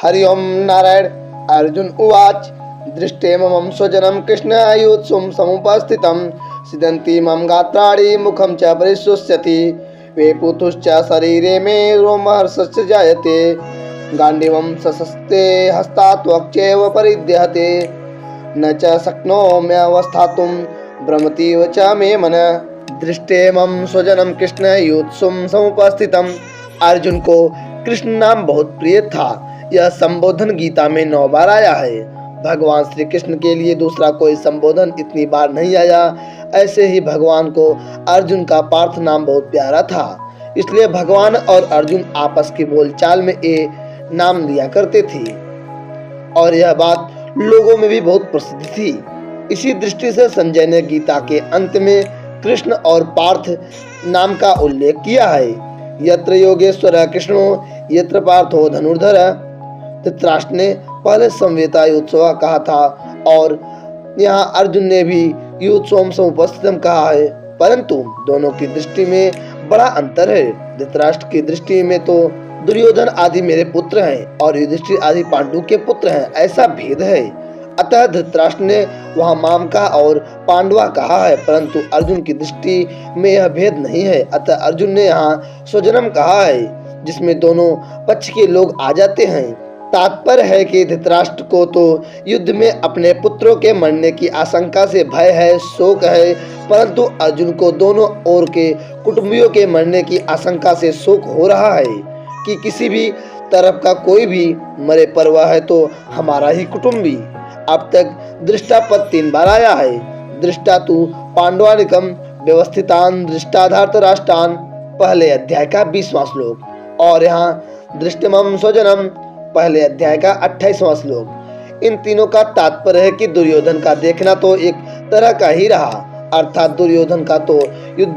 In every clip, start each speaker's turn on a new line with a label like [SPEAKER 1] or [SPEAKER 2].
[SPEAKER 1] हरि ओम नारायण। अर्जुन उवाच दृष्टे मम स्वजनं कृष्ण युत्सुं समुपस्थितं सिदन्ति मम गात्राणि मुखं च परिशुष्यति वेपुतुश्च शरीरे मे रोमहर्षश्च जायते गाण्डीवं सशस्ते हस्तात् वक्ष्यैव परिद्यहते न च शक्नोम्यवस्थातुं भ्रमतीव च मे मनः। दृष्टे मम स्वजनं कृष्ण युत्सुं समुपस्थितम्। अर्जुन को कृष्ण नाम बहुत प्रिय था। यह संबोधन गीता में 9 बार आया है। भगवान श्री कृष्ण के लिए दूसरा कोई संबोधन इतनी बार नहीं आया। ऐसे ही भगवान को अर्जुन का पार्थ नाम बहुत प्यारा था, इसलिए भगवान और अर्जुन आपस की बोलचाल में ये नाम लिया करते थे और यह बात लोगों में भी बहुत प्रसिद्ध थी। इसी दृष्टि से संजय ने गीता के अंत में कृष्ण और पार्थ नाम का उल्लेख किया है। यत्र योगेश्वर कृष्णो यत्र पार्थो धनुर्धर। धृतराष्ट्र ने पहले संवेता युत्सव कहा था और यहाँ अर्जुन ने भी युत्सव समुपस्थितम कहा है, परंतु दोनों की दृष्टि में बड़ा अंतर है। धृतराष्ट्र की दृष्टि में तो दुर्योधन आदि मेरे पुत्र हैं और युधिष्ठिर आदि पांडु के पुत्र हैं, ऐसा भेद है। अतः धृतराष्ट्र ने वहाँ मामका और पांडवा कहा है, परंतु अर्जुन की दृष्टि में यह भेद नहीं है। अतः अर्जुन ने यहाँ स्वजनम कहा है, जिसमें दोनों पक्ष के लोग आ जाते हैं। तात्पर्य है कि धृतराष्ट्र को तो युद्ध में अपने पुत्रों के मरने की आशंका से भय है, शोक है, परंतु अर्जुन को दोनों ओर के कुटुंबियों के मरने की आशंका से शोक हो रहा है कि किसी भी तरफ का कोई भी मरे, पर वह है तो हमारा ही कुटुंबी। अब तक दृष्टा पद 3 बार आया है। दृष्टा तु पांडवानिकम व्यवस्थितान दृष्टाधार्थ राष्ट्रान, पहले अध्याय का 20वां श्लोक, और यहाँ दृष्टमम स्वजनम पहले अध्याय का 28वां श्लोक। इन तीनों का तात्पर्य है कि दुर्योधन का देखना तो एक तरह का ही रहा, अर्थात दुर्योधन का तो युद्ध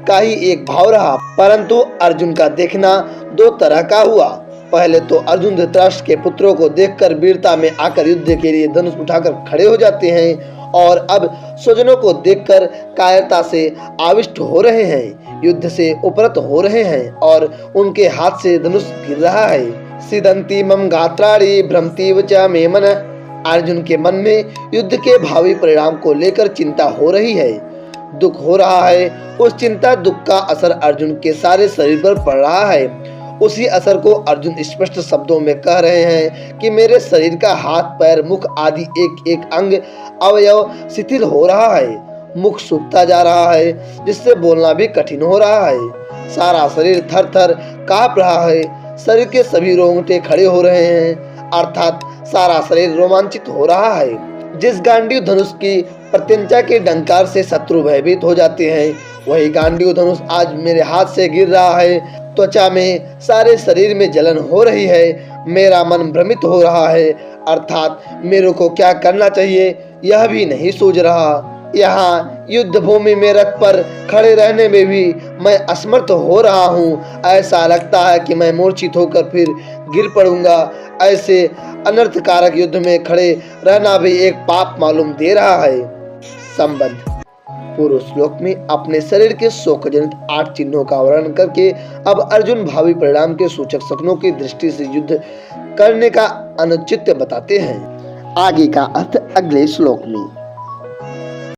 [SPEAKER 1] का ही एक भाव रहा, परंतु अर्जुन का देखना 2 तरह का हुआ। पहले तो अर्जुन धृतराष्ट्र के पुत्रों को देखकर वीरता में आकर युद्ध के लिए धनुष उठाकर खड़े हो जाते हैं, और अब स्वजनों को देखकर कायरता से आविष्ट हो रहे हैं, युद्ध से उपरत हो रहे हैं और उनके हाथ से धनुष गिर रहा है। सिदंती मम गात्राणि भ्रमतीव च मे मनः। अर्जुन के मन में युद्ध के भावी परिणाम को लेकर चिंता हो रही है, दुख हो रहा है। उस चिंता दुख का असर अर्जुन के सारे शरीर पर पड़ रहा है। उसी असर को अर्जुन स्पष्ट शब्दों में कह रहे हैं कि मेरे शरीर का हाथ, पैर, मुख आदि एक एक अंग अवयव शिथिल हो रहा है, मुख सूखता जा रहा है, जिससे बोलना भी कठिन हो रहा है। सारा शरीर थर थर कांप रहा है, शरीर के सभी रोंगटे खड़े हो रहे हैं, अर्थात सारा शरीर रोमांचित हो रहा है। जिस गांडीव धनुष की प्रत्यंचा के डंकार से शत्रु भयभीत हो जाते हैं, वही गांडीव धनुष आज मेरे हाथ से गिर रहा है। त्वचा में, सारे शरीर में जलन हो रही है, मेरा मन भ्रमित हो रहा है, अर्थात मेरे को क्या करना चाहिए यह भी नहीं सूझ रहा। यहाँ युद्ध भूमि में रथ पर खड़े रहने में भी मैं असमर्थ हो रहा हूँ। ऐसा लगता है कि मैं मूर्छित होकर फिर गिर पड़ूंगा। ऐसे अनर्थकारक युद्ध में खड़े रहना भी एक पाप मालूम दे रहा है। संबंध पूर्व श्लोक में अपने शरीर के शोकजनित 8 चिन्हों का वर्णन करके अब अर्जुन भावी परिणाम के सूचक शकुनों की दृष्टि से युद्ध करने का अनुचित बताते हैं। आगे का अर्थ अगले श्लोक में।